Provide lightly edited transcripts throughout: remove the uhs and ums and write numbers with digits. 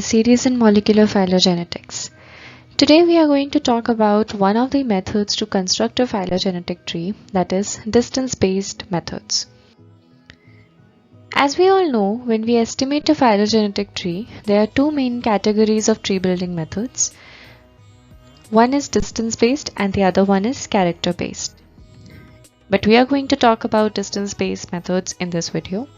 series in molecular phylogenetics. Today we are going to talk about one of the methods to construct a phylogenetic tree, that is distance-based methods. As we all know, when we estimate a phylogenetic tree, there are two main categories of tree building methods. One is distance-based and the other one is character-based. But we are going to talk about distance-based methods in this video.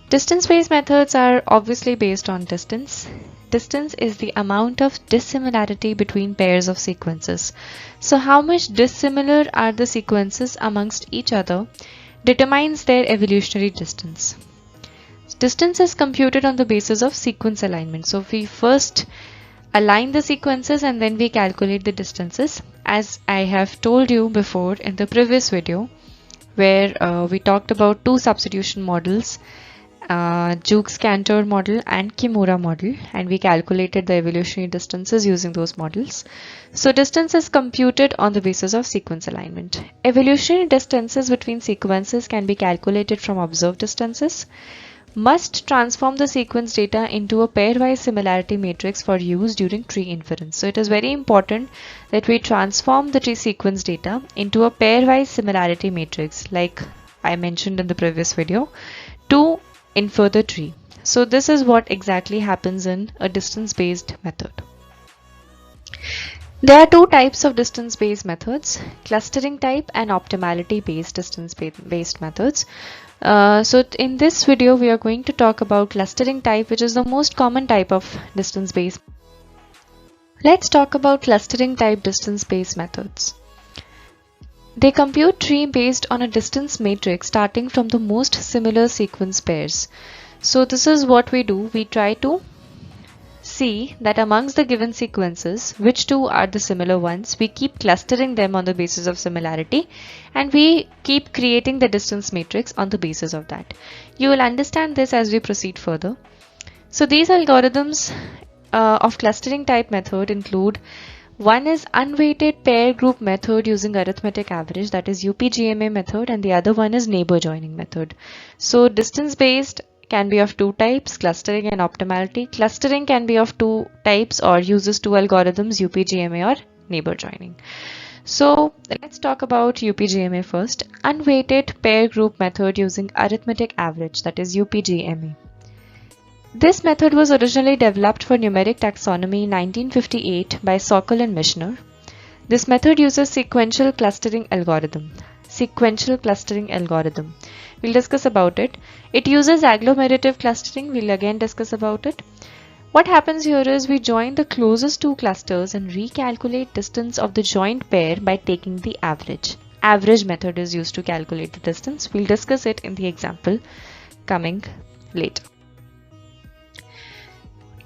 Distance-based methods are obviously based on distance. Distance is the amount of dissimilarity between pairs of sequences. So how much dissimilar are the sequences amongst each other determines their evolutionary distance. Distance is computed on the basis of sequence alignment. So we first align the sequences and then we calculate the distances, as I have told you before in the previous video where we talked about two substitution models, Jukes-Cantor model and Kimura model, and we calculated the evolutionary distances using those models. So distance is computed on the basis of sequence alignment. Evolutionary distances between sequences can be calculated from observed distances. Must transform the sequence data into a pairwise similarity matrix for use during tree inference. So it is very important that we transform the tree sequence data into a pairwise similarity matrix, like I mentioned in the previous video, to infer the tree. So this is what exactly happens in a distance-based method. There are two types of distance-based methods, clustering type and optimality-based distance-based methods. So in this video we are going to talk about clustering type, which is the most common type of distance-based. Let's talk about clustering type distance-based methods. They compute tree based on a distance matrix starting from the most similar sequence pairs. So this is what we do. We try to see that amongst the given sequences, which two are the similar ones. We keep clustering them on the basis of similarity and we keep creating the distance matrix on the basis of that. You will understand this as we proceed further. So these algorithms of clustering type method include: one is unweighted pair group method using arithmetic average, that is UPGMA method, and the other one is neighbor joining method. So distance based can be of two types, clustering and optimality. Clustering can be of two types or uses two algorithms, UPGMA or neighbor joining. So let's talk about UPGMA first. Unweighted pair group method using arithmetic average, that is UPGMA. This method was originally developed for numeric taxonomy in 1958 by Sokal and Michener. This method uses sequential clustering algorithm. We'll discuss about it. It uses agglomerative clustering. We'll again discuss about it. What happens here is we join the closest two clusters and recalculate distance of the joined pair by taking the average. Average method is used to calculate the distance. We'll discuss it in the example coming later.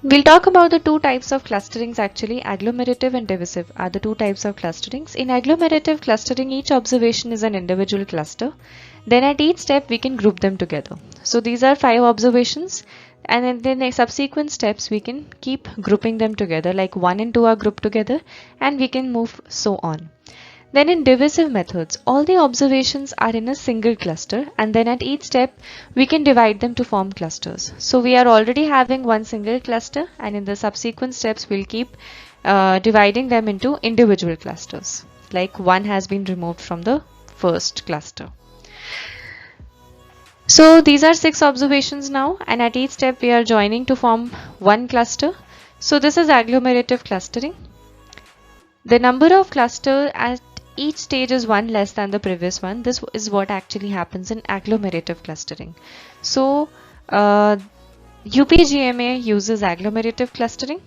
We'll talk about the two types of clusterings actually. Agglomerative and divisive are the two types of clusterings. In agglomerative clustering, each observation is an individual cluster. Then at each step we can group them together. So these are 5 observations, and in the subsequent steps we can keep grouping them together, like 1 and 2 are grouped together and we can move so on. Then in divisive methods, all the observations are in a single cluster, and then at each step we can divide them to form clusters. So we are already having one single cluster, and in the subsequent steps we'll keep dividing them into individual clusters, like one has been removed from the first cluster. So these are 6 observations now, and at each step we are joining to form one cluster. So this is agglomerative clustering. The number of clusters at each stage is one less than the previous one. This is what actually happens in agglomerative clustering. So UPGMA uses agglomerative clustering.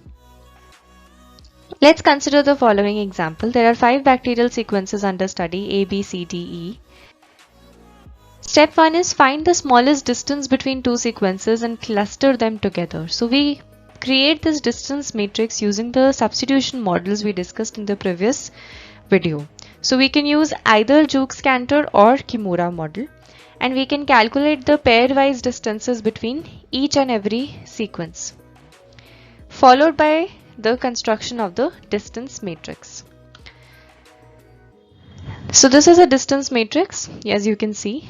Let's consider the following example. There are 5 bacterial sequences under study, A, B, C, D, E. Step 1 is find the smallest distance between two sequences and cluster them together. So we create this distance matrix using the substitution models we discussed in the previous video. So we can use either Jukes-Cantor or Kimura model, and we can calculate the pairwise distances between each and every sequence, followed by the construction of the distance matrix. So this is a distance matrix, as you can see.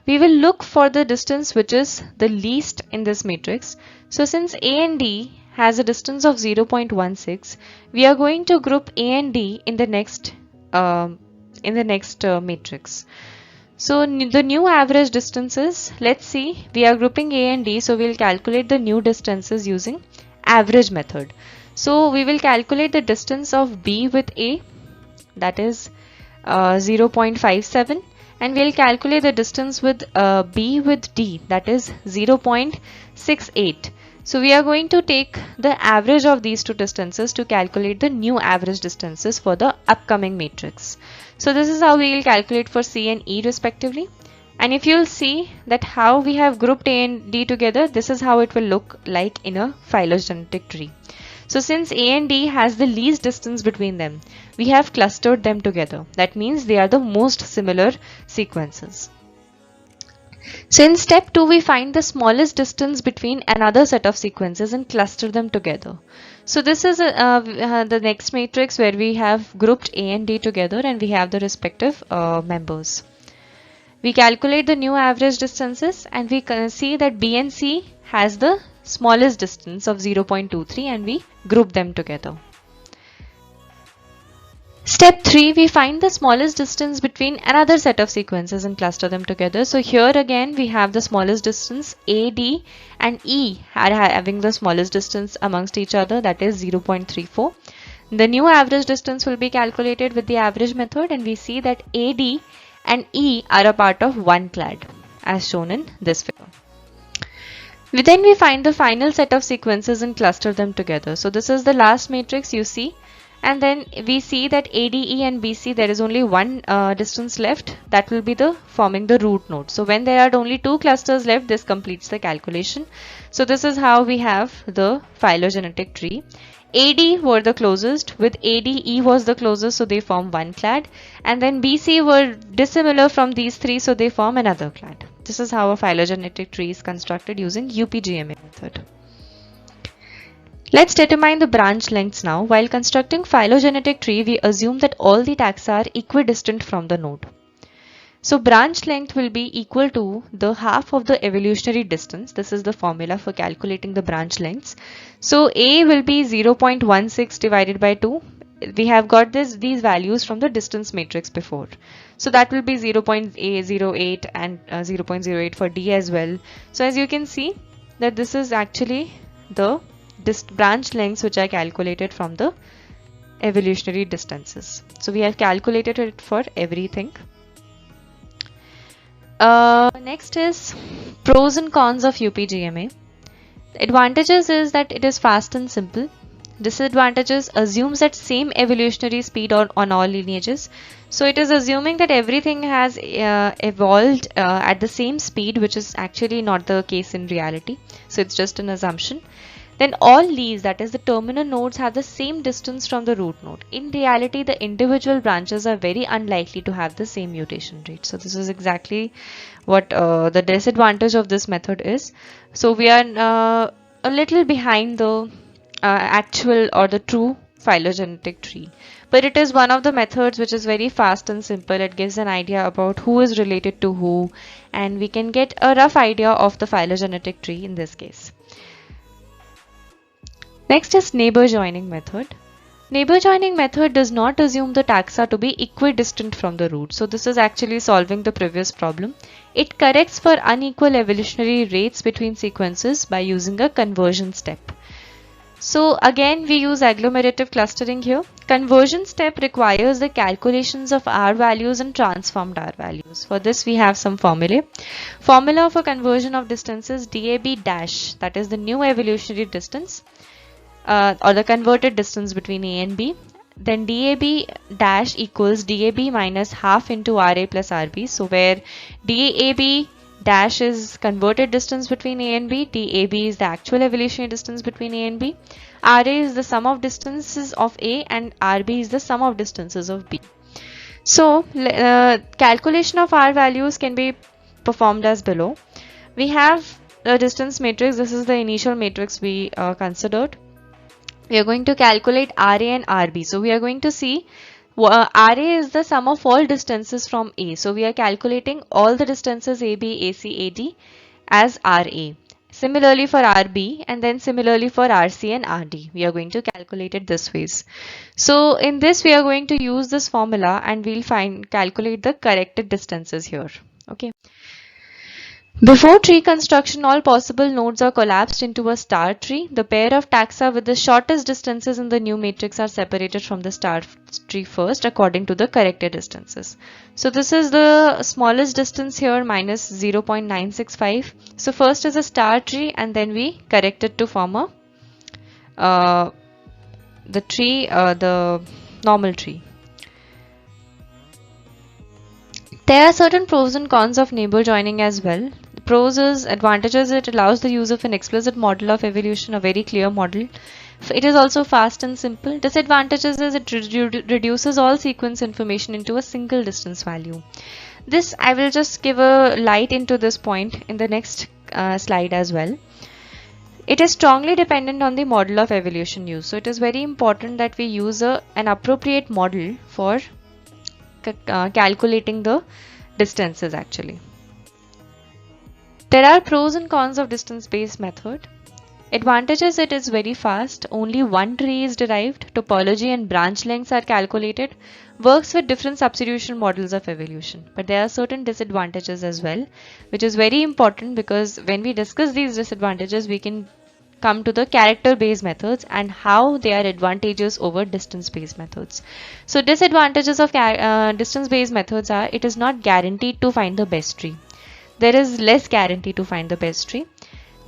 We will look for the distance which is the least in this matrix. So since A and D has a distance of 0.16, we are going to group A and D in the next matrix. So the new average distances, let's see, we are grouping A and D, so we'll calculate the new distances using average method. So we will calculate the distance of B with A, that is 0.57, and we'll calculate the distance with B with D, that is 0.68. So we are going to take the average of these two distances to calculate the new average distances for the upcoming matrix. So this is how we will calculate for C and E respectively. And if you'll see that how we have grouped A and D together, this is how it will look like in a phylogenetic tree. So since A and D has the least distance between them, we have clustered them together. That means they are the most similar sequences. So in step 2, we find the smallest distance between another set of sequences and cluster them together. So this is the next matrix where we have grouped A and D together and we have the respective members. We calculate the new average distances and we can see that B and C has the smallest distance of 0.23 and we group them together. Step 3, we find the smallest distance between another set of sequences and cluster them together. So here again we have the smallest distance, A, D and E are having the smallest distance amongst each other, that is 0.34. The new average distance will be calculated with the average method and we see that A, D and E are a part of one clade as shown in this figure. Then we find the final set of sequences and cluster them together. So this is the last matrix you see. And then we see that ADE and BC, there is only one distance left, that will be forming the root node. So when there are only two clusters left, this completes the calculation. So this is how we have the phylogenetic tree. AD were the closest, with ADE was the closest, so they form one clade, and then BC were dissimilar from these three, so they form another clade. This is how a phylogenetic tree is constructed using UPGMA method. Let's determine the branch lengths now. While constructing phylogenetic tree, we assume that all the taxa are equidistant from the node. So branch length will be equal to the half of the evolutionary distance. This is the formula for calculating the branch lengths. So A will be 0.16 divided by 2. We have got these values from the distance matrix before. So that will be 0.08 and 0.08 for D as well. So as you can see that this is actually the branch lengths which are calculated from the evolutionary distances. So we have calculated it for everything. Next is pros and cons of UPGMA. The advantages is that it is fast and simple. Disadvantages assumes that same evolutionary speed on all lineages. So it is assuming that everything has evolved at the same speed, which is actually not the case in reality. So it's just an assumption. Then all leaves, that is the terminal nodes, have the same distance from the root node. In reality, the individual branches are very unlikely to have the same mutation rate. So this is exactly what the disadvantage of this method is. So we are a little behind the actual or the true phylogenetic tree. But it is one of the methods which is very fast and simple. It gives an idea about who is related to who, and we can get a rough idea of the phylogenetic tree in this case. Next is neighbor joining method. Neighbor joining method does not assume the taxa to be equidistant from the root. So this is actually solving the previous problem. It corrects for unequal evolutionary rates between sequences by using a conversion step. So again we use agglomerative clustering here. Conversion step requires the calculations of R values and transformed R values. For this we have some formulae. Formula for conversion of distances DAB dash, that is the new evolutionary distance. Or the converted distance between A and B. Then DAB dash equals DAB minus half into RA plus RB. So where DAB dash is converted distance between A and B, DAB is the actual evolutionary distance between A and B, RA is the sum of distances of A, and RB is the sum of distances of B. So calculation of R values can be performed as below. We have a distance matrix. This is the initial matrix we considered. We are going to calculate RA and RB. So we are going to see RA is the sum of all distances from A. So we are calculating all the distances AB, AC, AD as RA. Similarly for RB, and then similarly for RC and RD. We are going to calculate it this ways. So in this we are going to use this formula and we'll calculate the corrected distances here. Okay. Before tree construction, all possible nodes are collapsed into a star tree. The pair of taxa with the shortest distances in the new matrix are separated from the star tree first according to the corrected distances. So this is the smallest distance here, minus 0.965. So first is a star tree and then we correct it to form a the normal tree. There are certain pros and cons of neighbor joining as well. Pros is advantages, it allows the use of an explicit model of evolution, a very clear model. It is also fast and simple. Disadvantages is it reduces all sequence information into a single distance value. This I will just give a light into this point in the next slide as well. It is strongly dependent on the model of evolution used. So it is very important that we use an appropriate model for calculating the distances actually. There are pros and cons of distance-based method. Advantages, it is very fast, only one tree is derived, topology and branch lengths are calculated, works with different substitution models of evolution. But there are certain disadvantages as well, which is very important because when we discuss these disadvantages, we can come to the character-based methods and how they are advantageous over distance-based methods. So disadvantages of distance-based methods are it is not guaranteed to find the best tree. There is less guarantee to find the best tree.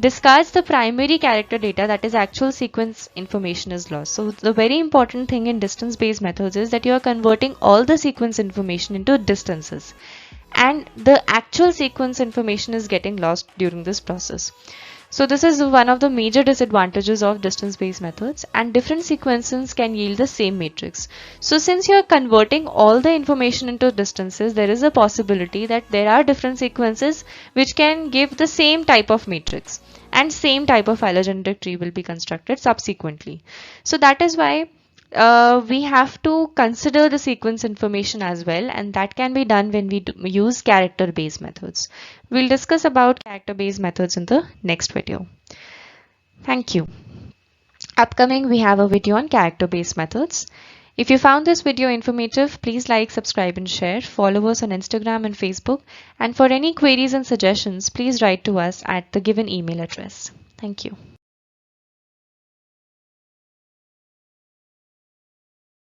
Discards the primary character data, that is actual sequence information is lost. So the very important thing in distance-based methods is that you are converting all the sequence information into distances and the actual sequence information is getting lost during this process. So this is one of the major disadvantages of distance-based methods, and different sequences can yield the same matrix. So since you are converting all the information into distances, there is a possibility that there are different sequences which can give the same type of matrix and same type of phylogenetic tree will be constructed subsequently. So that is why we have to consider the sequence information as well, and that can be done when we use character-based methods. We'll discuss about character-based methods in the next video. Thank you. Upcoming, we have a video on character-based methods. If you found this video informative, please like, subscribe and share. Follow us on Instagram and Facebook. And for any queries and suggestions, please write to us at the given email address. Thank you.